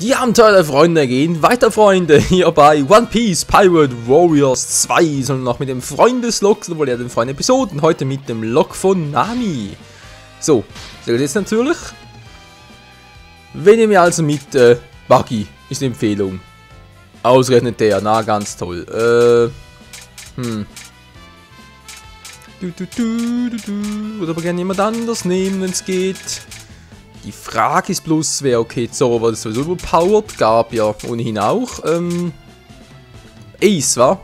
Die Abenteuer, Freunde, gehen weiter, Freunde, hier bei One Piece Pirate Warriors 2, sondern noch mit dem Freundeslog, sowohl ja den Freunde-Episoden, heute mit dem Log von Nami. So, das jetzt natürlich. Wenn ihr mir also mit Buggy ist eine Empfehlung. Ausgerechnet der, na ganz toll. Würde aber gerne jemand anders nehmen, wenn es geht. Die Frage ist bloß, wer okay, Zoro war sowieso überpowered, gab ja ohnehin auch. Ace, wa?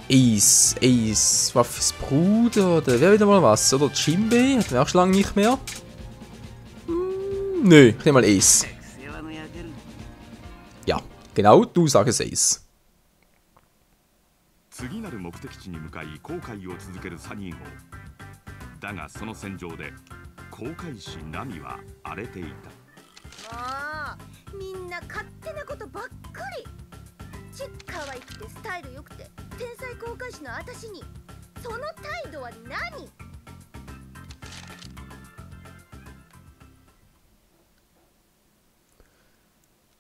Ace, Waffes Bruder, oder wer wieder mal was? Oder Jinbei, hatten wir auch schon lange nicht mehr. Nö, ich nehme mal Ace. Ja, genau, du sagst Ace. 次なる目的地に向かい航海を続けるサニー号だがその戦場で航海士ナミは荒れていたああみんな勝手なことばっかりチェッ可愛くてスタイル良くて天才航海士の私にその態度は何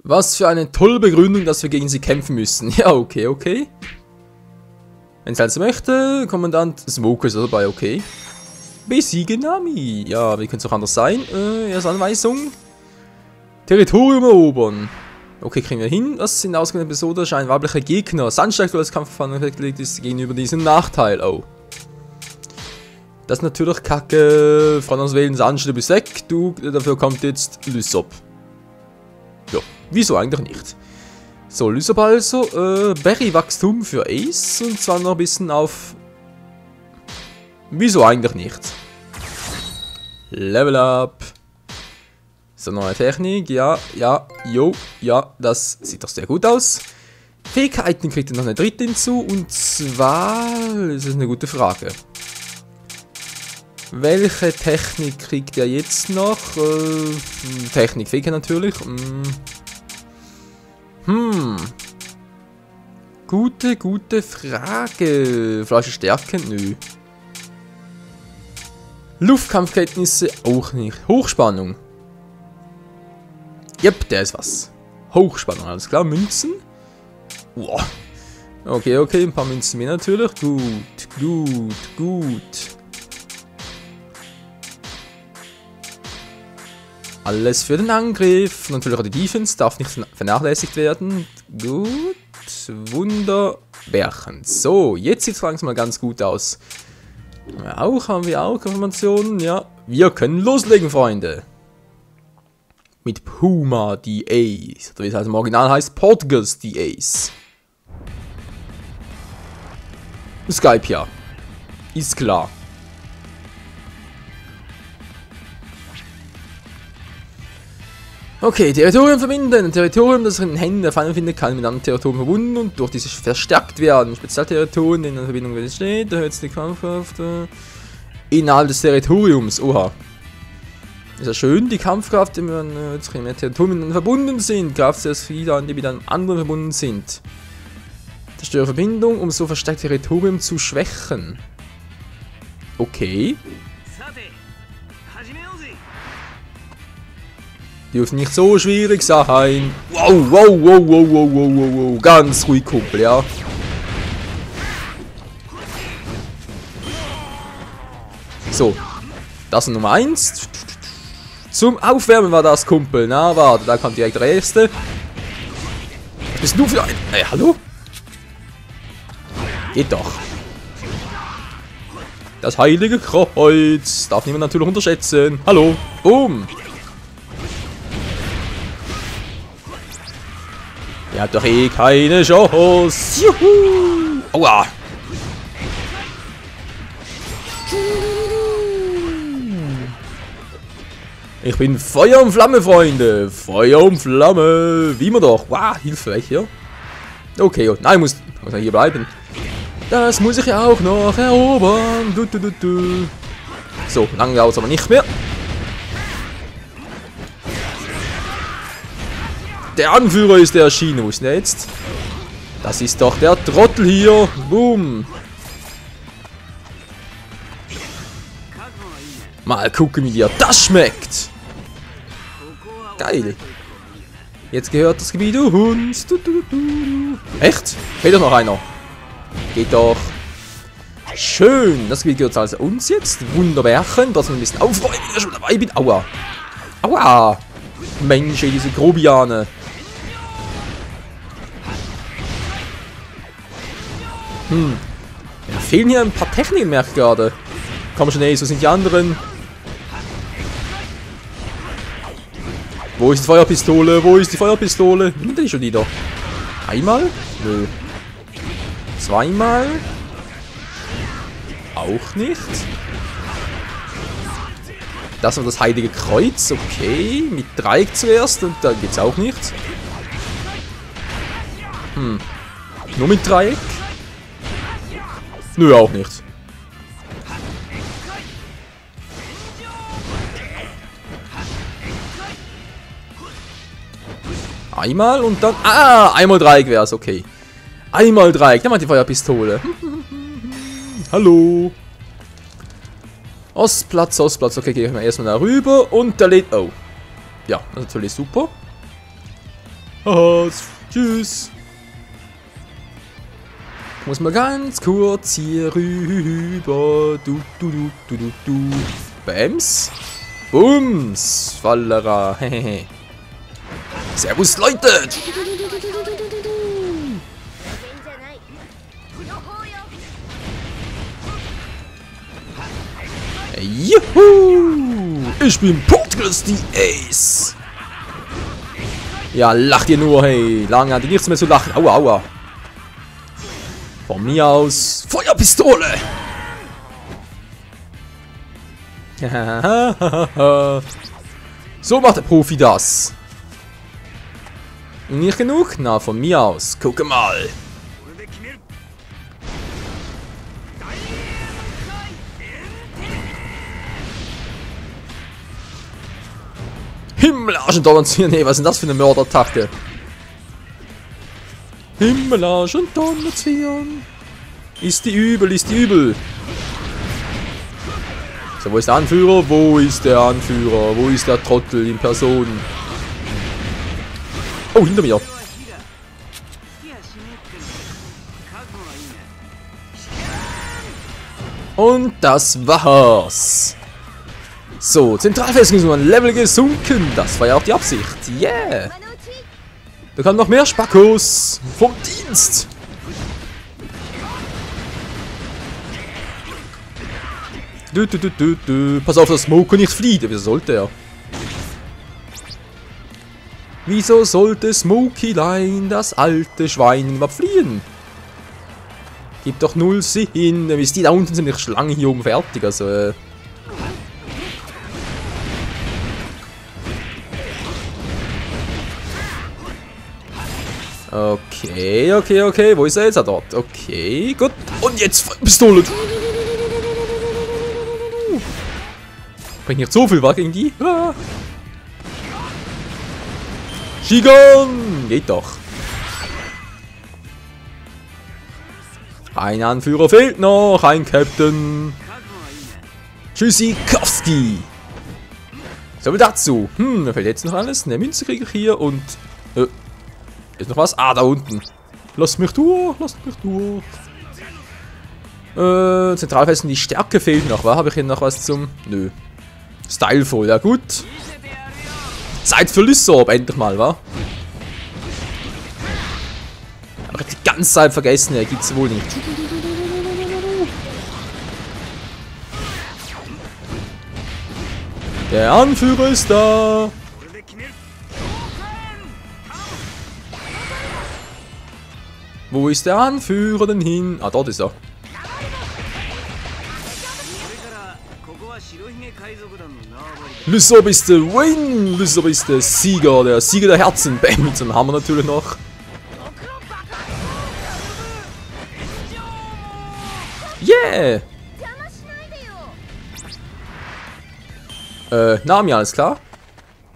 Was für eine tolle Begründung, dass wir gegen sie kämpfen müssen. Ja, okay. Wenn es also möchte, Kommandant Smoker ist dabei, okay. Besiege Nami. Ja, wie könnte es auch anders sein? Erste Anweisung. Territorium erobern. Okay, kriegen wir hin. Das sind ausgewählte Episode, scheinen weibliche Gegner. Sandsteig, weil das Kampfverfahren festgelegt ist, gegenüber diesem Nachteil. Oh. Das ist natürlich kacke. Von uns wählen Sandsteig bis weg. Du, dafür kommt jetzt Lysop. Ja, wieso eigentlich nicht? So, Lysop also, Berry-Wachstum für Ace und zwar noch ein bisschen auf... Wieso eigentlich nicht? Level up. So, neue Technik, ja, das sieht doch sehr gut aus. Fähigkeiten kriegt er noch eine dritte hinzu und zwar, das ist eine gute Frage. Welche Technik kriegt er jetzt noch? Technikfähigkeit natürlich. Gute Frage. Flasche Stärke? Nö. Luftkampfkenntnisse auch nicht. Hochspannung. Yep, der ist was. Hochspannung, alles klar. Münzen? Wow. Okay, ein paar Münzen mehr natürlich. Gut. Alles für den Angriff. Natürlich auch die Defense darf nicht vernachlässigt werden. Gut. Wunderbärchen. So, jetzt sieht es langsam mal ganz gut aus. Haben wir auch Informationen? Ja. Wir können loslegen, Freunde. Mit Puma die Ace. Oder wie es halt im Original heißt, Portugas die Ace. Skype ja. Ist klar. Okay, Territorium verbinden. Ein Territorium, das in den Händen der Feinde findet, kann mit anderen Territorien verbunden und durch dieses verstärkt werden. Spezialterritorien, in der Verbindung wenn es steht, erhöht es die Kampfkraft innerhalb des Territoriums. Oha. Ist ja schön, die Kampfkraft, wenn mehr Territorien verbunden sind. Kraft sehr viele an, die mit einem anderen verbunden sind. Zerstöre Verbindung, um so verstärkt Territorium zu schwächen. Okay. Dürfte nicht so schwierig sein. Wow. Ganz ruhig, Kumpel, ja. So. Das ist Nummer 1. Zum Aufwärmen war das, Kumpel. Na, warte, da kommt direkt der erste. Was bist du für ein... Ey, hallo? Geht doch. Das heilige Kreuz. Darf niemand natürlich unterschätzen. Hallo. Boom. Ihr habt doch eh keine Chance. Juhu. Aua. Ich bin Feuer und Flamme, Freunde. Feuer und Flamme. Wie immer doch. Wow, hilfreich hier. Okay, nein, muss hier bleiben. Das muss ich ja auch noch erobern. So, lange dauert es aber nicht mehr. Der Anführer ist erschienen. Wo ist der jetzt? Das ist doch der Trottel hier. Boom. Mal gucken, wie dir das schmeckt. Geil. Jetzt gehört das Gebiet uns. Echt? Fehlt doch noch einer. Geht doch. Schön. Das Gebiet gehört also uns jetzt. Wunderbärchen. Dass wir ein bisschen aufräumen, wenn ich schon dabei bin. Aua. Aua. Mensch, ey, diese Grobiane. Ja, fehlen hier ein paar Techniken, merke ich gerade. Komm schon, ey, so sind die anderen. Wo ist die Feuerpistole? Wo ist die Feuerpistole? Nimmt die schon wieder? Einmal? Nö. Zweimal? Auch nicht. Das war das Heilige Kreuz. Okay. Mit Dreieck zuerst und dann geht's auch nicht. Nur mit Dreieck? Nö, auch nicht. Einmal und dann... Ah, einmal Dreieck wäre es, okay. Einmal Dreieck, dann mal die Feuerpistole. Hallo. Ostplatz, Ostplatz. Okay, gehen wir erstmal da rüber und da lädt... Oh. Ja, das ist natürlich super. Haha, tschüss. Muss mal ganz kurz hier rüber. Bams. Bums. Fallera. Hehehe. Servus, Leute. Juhu. Ich bin Portals die Ace. Ja, lacht ihr nur, hey. Lange hatte ich nichts mehr zu lachen. Aua, aua. Von mir aus Feuerpistole! So macht der Profi das. Nicht genug? Na, von mir aus. Gucke mal. Himmelarschen Donnerzwirn. Nee, was ist denn das für eine Mördertacke? Himmelarschen Donnerzwirn. Ist die übel, ist die übel. So, wo ist der Anführer? Wo ist der Anführer? Wo ist der Trottel in Person? Oh, hinter mir. Und das war's. So, Zentralfestung ist nur ein Level gesunken. Das war ja auch die Absicht. Yeah. Da kommen noch mehr Spackos vom Dienst. Pass auf, dass Smoko nicht flieht. Wieso sollte er? Wieso sollte Smokylein, das alte Schwein, überhaupt fliehen? Gibt doch null Sinn. Ist die da unten sind nicht Schlangen hier oben fertig. Also, Okay, okay, okay. Wo ist er jetzt? Ah, dort. Okay, gut. Und jetzt Pistole. Bringt nicht so viel, war gegen die? Ah. Shigon! Geht doch. Ein Anführer fehlt noch. Ein Captain. Tschüssikowski. So viel dazu. Mir fällt jetzt noch alles. Eine Münze kriege ich hier und... Ist noch was? Ah, da unten. Lasst mich durch, lasst mich durch. Zentralfestung, die Stärke fehlt noch, wa? Habe ich hier noch was zum... Nö. Styleful, ja gut. Zeit für Lyssorb, endlich mal, wa? Hab ich die ganze Zeit vergessen, ja, gibt's wohl nicht. Der Anführer ist da. Wo ist der Anführer denn hin? Ah, dort ist er. Lyssorb ist der Win! Lyssorb ist der Sieger der Herzen. Bam, mit so einem Hammer natürlich noch. Yeah! Nami, alles klar?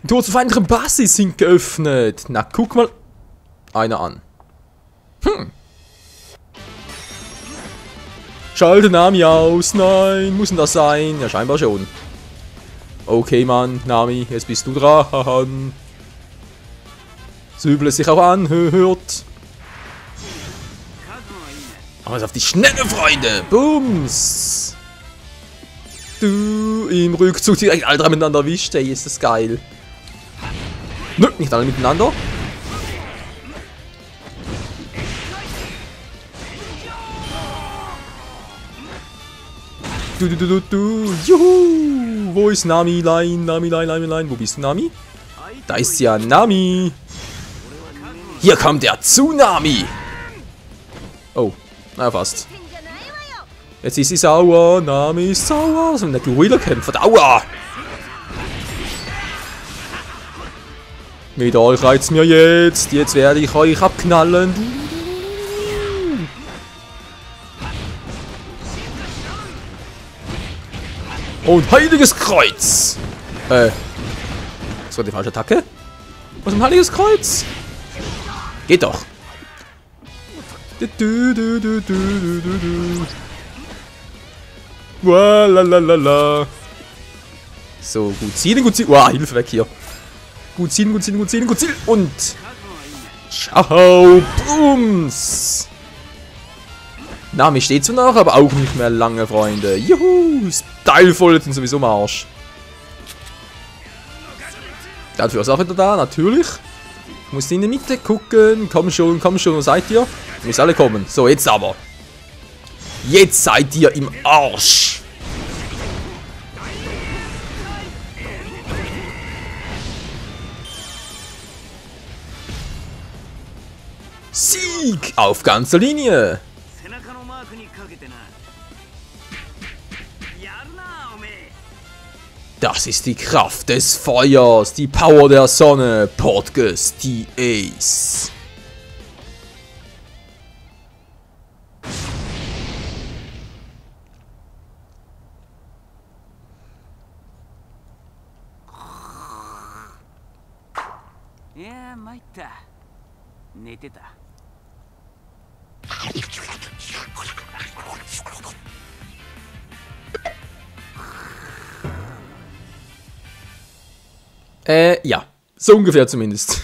Die Tore zur feindlichen Basis sind geöffnet. Na, guck mal einer an. Schalte Nami aus. Nein, muss denn das sein? Ja, scheinbar schon. Okay, Mann, Nami, jetzt bist du dran. so übel es sich auch anhört. Aber jetzt auf die Schnelle, Freunde. Bums. Du, im Rückzug direkt alle drei miteinander erwischt. Ey, ist das geil. Nö, nicht alle miteinander. Du. Juhu. Wo ist Nami-Line? Nami-Line. Wo bist du, Nami? Da ist ja Nami. Hier kommt der Tsunami. Oh, na fast. Jetzt ist sie sauer. Nami ist sauer. So ein Gorilla-Kämpfer. Aua! Mit euch reizt mir jetzt. Jetzt werde ich euch abknallen. Und Heiliges Kreuz! Das war die falsche Attacke? Was ist ein Heiliges Kreuz? Geht doch. Lalalala. So, gut zielen. Wow, Hilfe weg hier. Gut zielen. Und. Ciao. Bums. Nami steht zwar noch, aber auch nicht mehr lange, Freunde. Juhu. Stylevoll sind sowieso am Arsch. Dafür ist auch wieder da, natürlich. Ich muss in die Mitte gucken. Komm schon, wo seid ihr? Ihr müsst alle kommen. So, jetzt aber. Jetzt seid ihr im Arsch. Sieg auf ganzer Linie. Das ist die Kraft des Feuers, die Power der Sonne, Portgas, die Ace. Ja, Maita. Neteta. Ja. So ungefähr zumindest.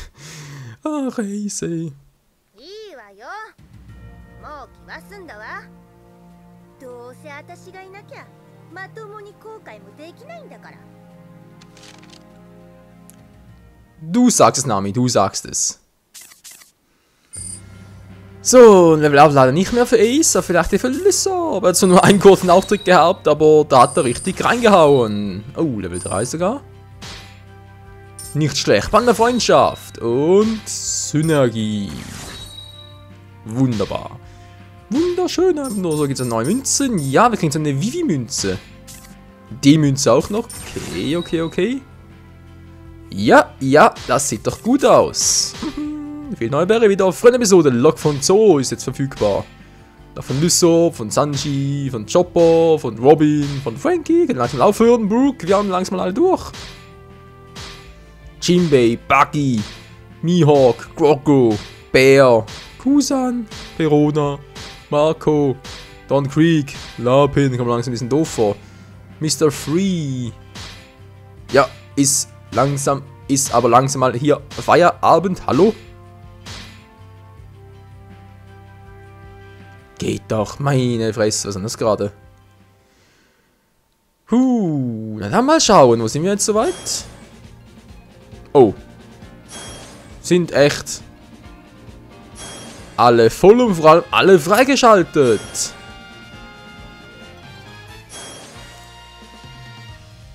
Ach, easy. いいわよ。もう気は済んだわ。どうせ私がいなきゃまともに後悔もできないんだから。 Du sagst es, Nami, du sagst es. So, Level Up leider nicht mehr für Ace, aber vielleicht für Lissa. Aber er hat zwar nur einen kurzen Auftritt gehabt, aber da hat er richtig reingehauen. Oh, Level 3 sogar. Nicht schlecht, Band der Freundschaft und Synergie. Wunderbar. Wunderschön. So gibt es eine neue Münze. Ja, wir kriegen so eine Vivi-Münze. Die Münze auch noch. Okay. Ja, das sieht doch gut aus. Viel neue Bäre wieder. Freunde Episode. Log von Zoo ist jetzt verfügbar. Da von Lysop, von Sanji, von Chopper, von Robin, von Frankie. Können langsam aufhören, Brooke. Wir haben langsam alle durch. Jinbei, Buggy, Mihawk, Grogu, Bear, Kusan, Perona, Marco, Don Creek, Lapin, kommt langsam ein bisschen doof vor. Mr. Free. Ja, ist aber langsam mal hier Feierabend. Hallo? Geht doch, meine Fresse, was ist denn das gerade? Na dann mal schauen, wo sind wir jetzt soweit? Oh. Sind echt alle voll und vor allem alle freigeschaltet.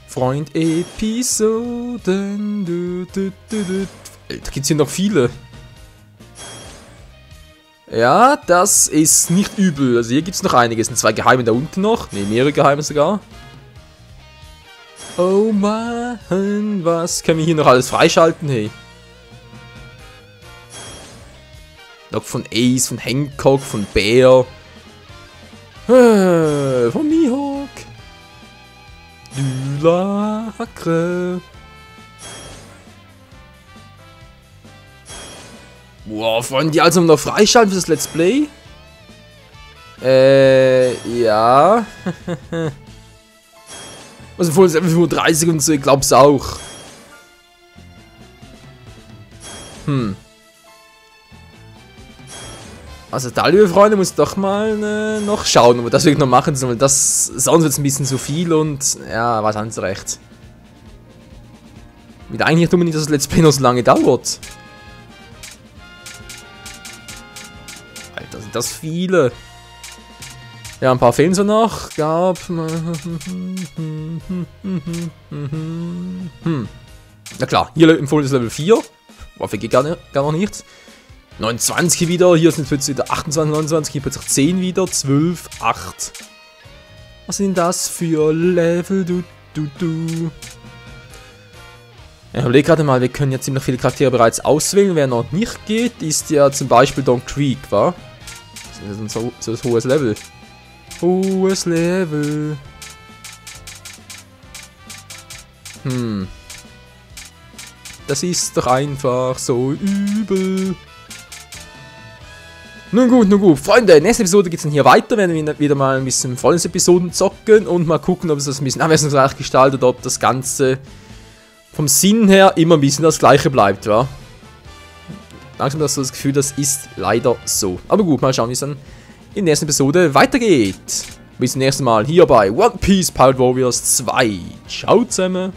Freund Episoden. Da gibt's hier noch viele. Ja, das ist nicht übel. Also hier gibt's noch einiges. Sind 2 Geheime da unten noch. Ne, mehrere Geheime sogar. Oh Mann, was können wir hier noch alles freischalten, hey? Log von Ace, von Hancock, von Bear. Von Mihawk. Du Lacre. Wow, wollen die also noch freischalten für das Let's Play? Ja. Also vorhin ist einfach 35 und so, ich glaub's auch. Also da, liebe Freunde, muss ich doch mal noch schauen, ob wir das wirklich noch machen sollen. Das, sonst wird es ein bisschen zu viel und ja, was haben sie recht. Mit eigentlich tun wir nicht, dass das Let's Play noch so lange dauert. Alter, sind das viele. Ja, ein paar fehlen so noch. Gab. Na klar, hier empfohlen ist Level 4. Waffe geht gar noch nichts. 29 wieder, hier sind plötzlich wieder 28, 29, hier plötzlich 10 wieder, 12, 8. Was sind das für Level? Ja, ich überlege gerade mal, wir können ja ziemlich viele Charaktere bereits auswählen. Wer noch nicht geht, ist ja zum Beispiel Don Creek, wa? Das ist ein so hohes Level. Hohes Level. Das ist doch einfach so übel. Nun gut, Freunde, nächste Episode geht es dann hier weiter, werden wir wieder mal ein bisschen volles Episoden zocken und mal gucken, ob es das ein bisschen abwechslungsreich gestaltet, ob das Ganze vom Sinn her immer ein bisschen das gleiche bleibt, ja. Langsam hast du das Gefühl, das ist leider so. Aber gut, mal schauen, wie es dann in der nächsten Episode weitergeht. Bis zum nächsten Mal hier bei One Piece Pirate Warriors 2. Ciao zusammen.